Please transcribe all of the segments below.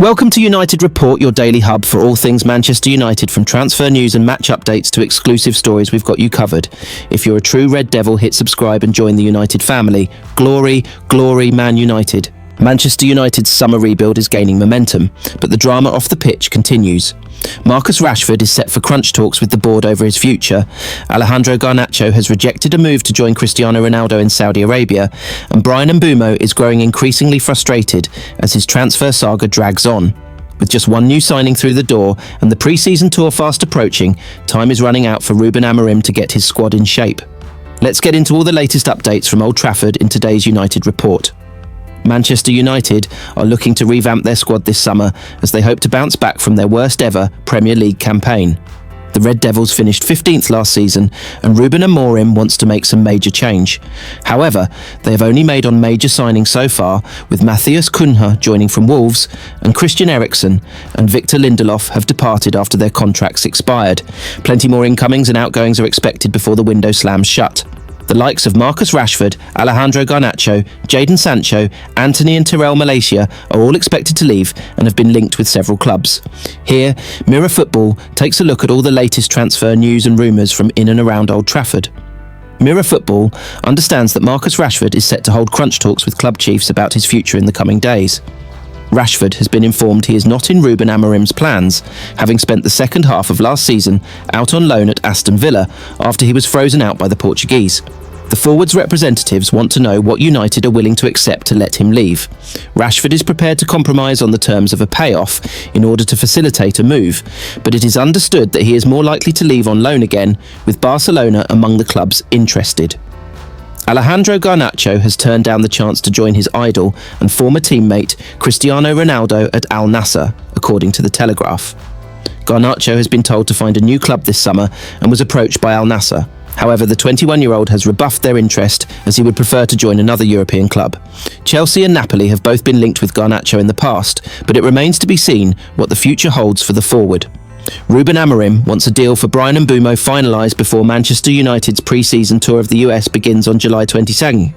Welcome to United Report, your daily hub for all things Manchester United, from transfer news and match updates to exclusive stories. We've got you covered. If you're a true Red Devil, hit subscribe and join the United family. Glory, glory, Man United. Manchester United's summer rebuild is gaining momentum, but the drama off the pitch continues. Marcus Rashford is set for crunch talks with the board over his future. Alejandro Garnacho has rejected a move to join Cristiano Ronaldo in Saudi Arabia, and Bryan Mbeumo is growing increasingly frustrated as his transfer saga drags on. With just one new signing through the door and the pre-season tour fast approaching, time is running out for Ruben Amorim to get his squad in shape. Let's get into all the latest updates from Old Trafford in today's United Report. Manchester United are looking to revamp their squad this summer as they hope to bounce back from their worst ever Premier League campaign. The Red Devils finished 15th last season, and Ruben Amorim wants to make some major change. However, they have only made on major signings so far, with Matthias Cunha joining from Wolves, and Christian Eriksen and Victor Lindelof have departed after their contracts expired. Plenty more incomings and outgoings are expected before the window slams shut. The likes of Marcus Rashford, Alejandro Garnacho, Jadon Sancho, Anthony and Tyrell Malaysia are all expected to leave and have been linked with several clubs. Here, Mirror Football takes a look at all the latest transfer news and rumours from in and around Old Trafford. Mirror Football understands that Marcus Rashford is set to hold crunch talks with club chiefs about his future in the coming days. Rashford has been informed he is not in Ruben Amorim's plans, having spent the second half of last season out on loan at Aston Villa after he was frozen out by the Portuguese. The forwards' representatives want to know what United are willing to accept to let him leave. Rashford is prepared to compromise on the terms of a payoff in order to facilitate a move, but it is understood that he is more likely to leave on loan again, with Barcelona among the clubs interested. Alejandro Garnacho has turned down the chance to join his idol and former teammate Cristiano Ronaldo at Al Nassr, according to The Telegraph. Garnacho has been told to find a new club this summer and was approached by Al Nassr. However, the 21-year-old has rebuffed their interest as he would prefer to join another European club. Chelsea and Napoli have both been linked with Garnacho in the past, but it remains to be seen what the future holds for the forward. Ruben Amorim wants a deal for Bryan Mbeumo finalised before Manchester United's pre-season tour of the US begins on July 22nd.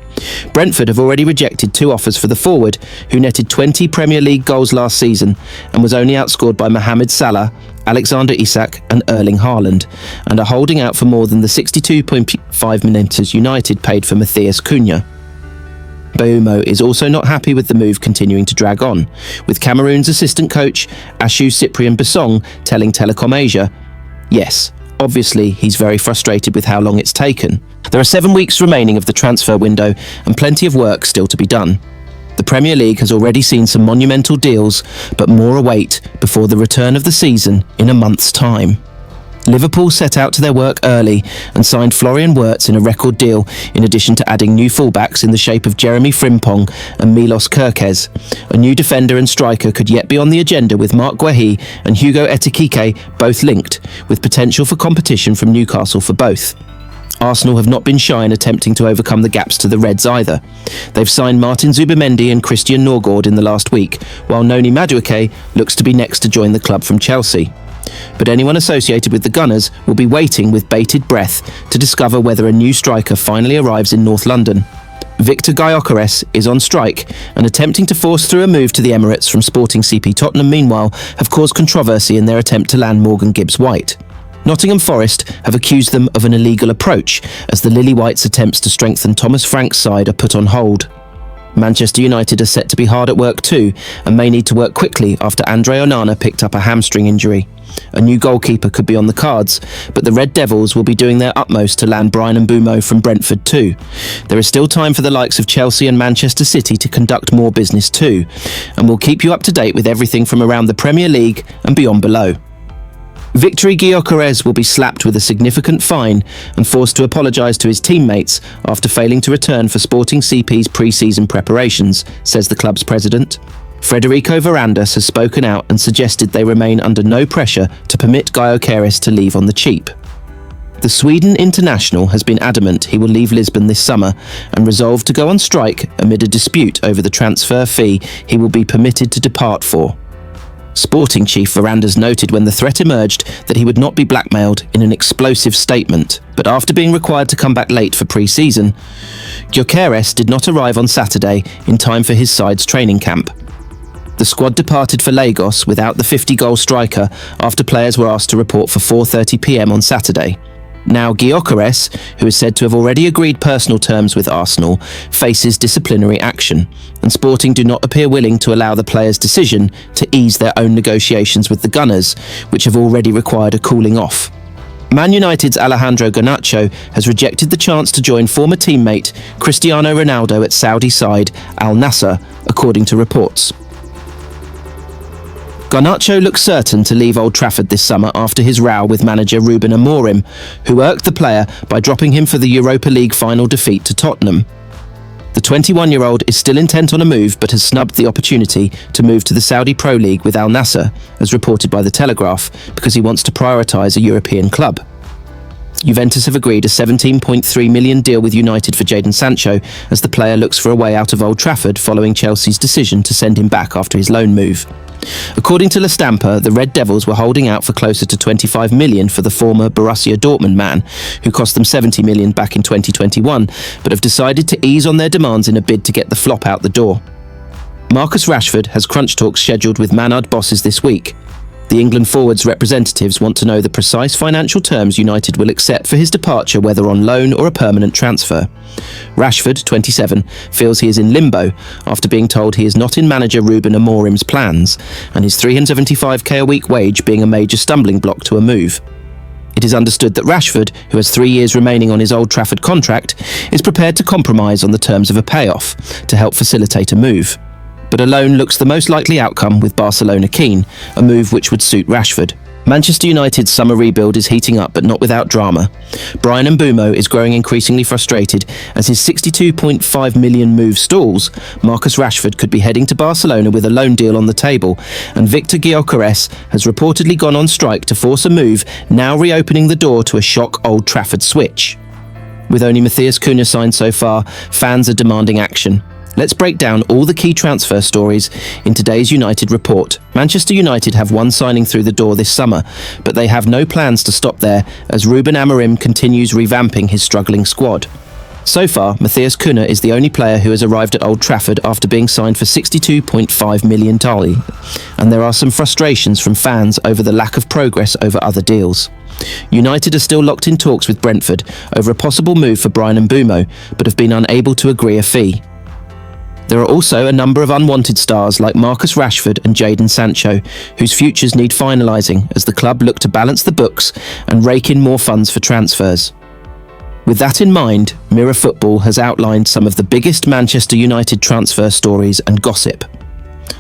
Brentford have already rejected two offers for the forward, who netted 20 Premier League goals last season and was only outscored by Mohamed Salah, Alexander Isak and Erling Haaland, and are holding out for more than the 62.5 million United paid for Matthias Cunha. Mbeumo is also not happy with the move continuing to drag on, with Cameroon's assistant coach Ashu Cyprian Bissong telling Telecom Asia, "Yes, obviously he's very frustrated with how long it's taken. There are 7 weeks remaining of the transfer window and plenty of work still to be done. The Premier League has already seen some monumental deals, but more await before the return of the season in a month's time." Liverpool set out to their work early and signed Florian Wirtz in a record deal, in addition to adding new fullbacks in the shape of Jeremy Frimpong and Milos Kerkez. A new defender and striker could yet be on the agenda, with Marc Guehi and Hugo Ekitike both linked, with potential for competition from Newcastle for both. Arsenal have not been shy in attempting to overcome the gaps to the Reds either. They've signed Martin Zubimendi and Christian Norgård in the last week, while Noni Madueke looks to be next to join the club from Chelsea. But anyone associated with the Gunners will be waiting with bated breath to discover whether a new striker finally arrives in North London. Victor Gyökeres is on strike, and attempting to force through a move to the Emirates from Sporting CP Tottenham, meanwhile, have caused controversy in their attempt to land Morgan Gibbs-White. Nottingham Forest have accused them of an illegal approach, as the Lily Whites' attempts to strengthen Thomas Frank's side are put on hold. Manchester United are set to be hard at work too, and may need to work quickly after Andre Onana picked up a hamstring injury. A new goalkeeper could be on the cards, but the Red Devils will be doing their utmost to land Bryan Mbeumo from Brentford too. There is still time for the likes of Chelsea and Manchester City to conduct more business too, and we'll keep you up to date with everything from around the Premier League and beyond below. Victor Gyökeres will be slapped with a significant fine and forced to apologise to his teammates after failing to return for Sporting CP's pre-season preparations, says the club's president. Federico Varandas has spoken out and suggested they remain under no pressure to permit Gyökeres to leave on the cheap. The Sweden international has been adamant he will leave Lisbon this summer and resolved to go on strike amid a dispute over the transfer fee he will be permitted to depart for. Sporting chief Varandas noted when the threat emerged that he would not be blackmailed in an explosive statement, but after being required to come back late for pre-season, Gyökeres did not arrive on Saturday in time for his side's training camp. The The squad departed for Lagos without the 50-goal striker after players were asked to report for 4:30 p.m. on Saturday. Now Gyökeres, who is said to have already agreed personal terms with Arsenal, faces disciplinary action, and Sporting do not appear willing to allow the player's decision to ease their own negotiations with the Gunners, which have already required a cooling off. Man United's Alejandro Garnacho has rejected the chance to join former teammate Cristiano Ronaldo at Saudi side Al Nassr, according to reports. Garnacho looks certain to leave Old Trafford this summer after his row with manager Ruben Amorim, who irked the player by dropping him for the Europa League final defeat to Tottenham. The 21-year-old is still intent on a move but has snubbed the opportunity to move to the Saudi Pro League with Al Nassr, as reported by The Telegraph, because he wants to prioritise a European club. Juventus have agreed a £17.3 million deal with United for Jadon Sancho as the player looks for a way out of Old Trafford following Chelsea's decision to send him back after his loan move. According to La Stampa, the Red Devils were holding out for closer to £25 million for the former Borussia Dortmund man, who cost them £70 million back in 2021, but have decided to ease on their demands in a bid to get the flop out the door. Marcus Rashford has crunch talks scheduled with Manard bosses this week. The England forward's representatives want to know the precise financial terms United will accept for his departure, whether on loan or a permanent transfer. Rashford, 27, feels he is in limbo after being told he is not in manager Ruben Amorim's plans, and his £375k a week wage being a major stumbling block to a move. It is understood that Rashford, who has 3 years remaining on his Old Trafford contract, is prepared to compromise on the terms of a payoff to help facilitate a move. But a loan looks the most likely outcome, with Barcelona keen, a move which would suit Rashford. Manchester United's summer rebuild is heating up, but not without drama. Bryan Mbeumo is growing increasingly frustrated as his £62.5 million move stalls. Marcus Rashford could be heading to Barcelona with a loan deal on the table, and Victor Gyökeres has reportedly gone on strike to force a move, now reopening the door to a shock Old Trafford switch. With only Matheus Cunha signed so far, fans are demanding action. Let's break down all the key transfer stories in today's United report. Manchester United have one signing through the door this summer, but they have no plans to stop there as Ruben Amorim continues revamping his struggling squad. So far, Matheus Cunha is the only player who has arrived at Old Trafford after being signed for £62.5 million, and there are some frustrations from fans over the lack of progress over other deals. United are still locked in talks with Brentford over a possible move for Bryan Mbeumo, but have been unable to agree a fee. There are also a number of unwanted stars like Marcus Rashford and Jadon Sancho, whose futures need finalising as the club look to balance the books and rake in more funds for transfers. With that in mind, Mirror Football has outlined some of the biggest Manchester United transfer stories and gossip.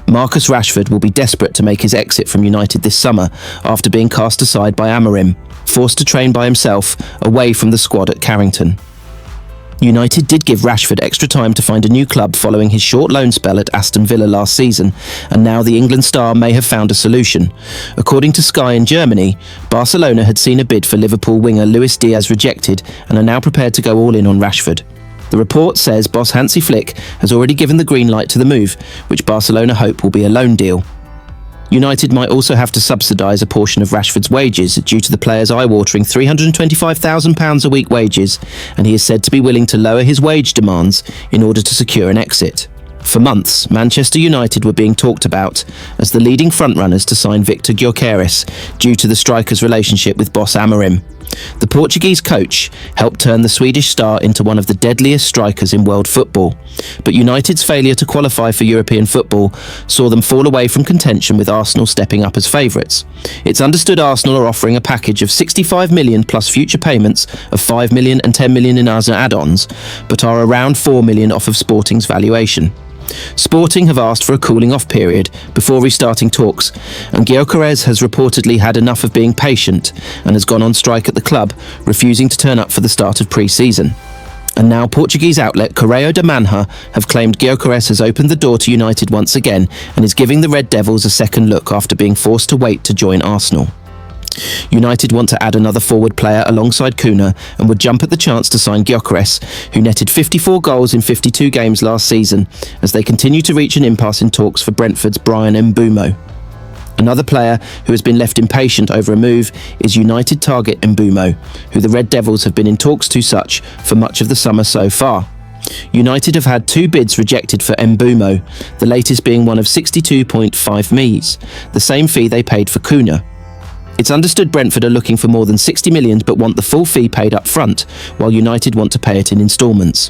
Marcus Rashford will be desperate to make his exit from United this summer after being cast aside by Amorim, forced to train by himself away from the squad at Carrington. United did give Rashford extra time to find a new club following his short loan spell at Aston Villa last season, and now the England star may have found a solution. According to Sky in Germany, Barcelona had seen a bid for Liverpool winger Luis Diaz rejected and are now prepared to go all in on Rashford. The report says boss Hansi Flick has already given the green light to the move, which Barcelona hope will be a loan deal. United might also have to subsidise a portion of Rashford's wages due to the player's eye-watering £325,000 a week wages, and he is said to be willing to lower his wage demands in order to secure an exit. For months, Manchester United were being talked about as the leading frontrunners to sign Victor Gyökeres due to the striker's relationship with boss Amorim. The Portuguese coach helped turn the Swedish star into one of the deadliest strikers in world football, but United's failure to qualify for European football saw them fall away from contention, with Arsenal stepping up as favourites. It's understood Arsenal are offering a package of £65 million plus future payments of £5 million and £10 million in other add-ons, but are around £4 million off of Sporting's valuation. Sporting have asked for a cooling-off period before restarting talks, and Gyökeres has reportedly had enough of being patient and has gone on strike at the club, refusing to turn up for the start of pre-season. And now Portuguese outlet Correio da Manhã have claimed Gyökeres has opened the door to United once again and is giving the Red Devils a second look after being forced to wait to join Arsenal. United want to add another forward player alongside Cunha and would jump at the chance to sign Gyökeres, who netted 54 goals in 52 games last season, as they continue to reach an impasse in talks for Brentford's Bryan Mbeumo. Another player who has been left impatient over a move is United target Mbeumo, who the Red Devils have been in talks to such for much of the summer so far. United have had 2 bids rejected for Mbumo, the latest being one of 62.5 Ms, the same fee they paid for Cunha. It's understood Brentford are looking for more than 60 million but want the full fee paid up front, while United want to pay it in instalments.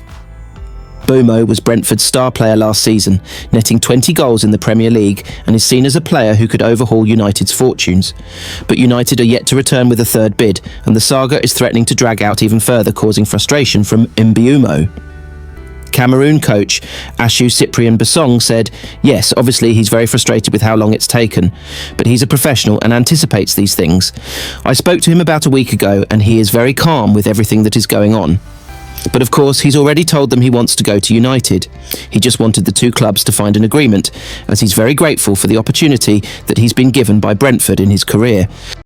Mbumo was Brentford's star player last season, netting 20 goals in the Premier League and is seen as a player who could overhaul United's fortunes. But United are yet to return with a third bid, and the saga is threatening to drag out even further, causing frustration from Mbumo. Cameroon coach Ashu Cyprien Bassong said, yes, obviously he's very frustrated with how long it's taken, but he's a professional and anticipates these things. I spoke to him about a week ago and he is very calm with everything that is going on. But of course, he's already told them he wants to go to United. He just wanted the 2 clubs to find an agreement, as he's very grateful for the opportunity that he's been given by Brentford in his career.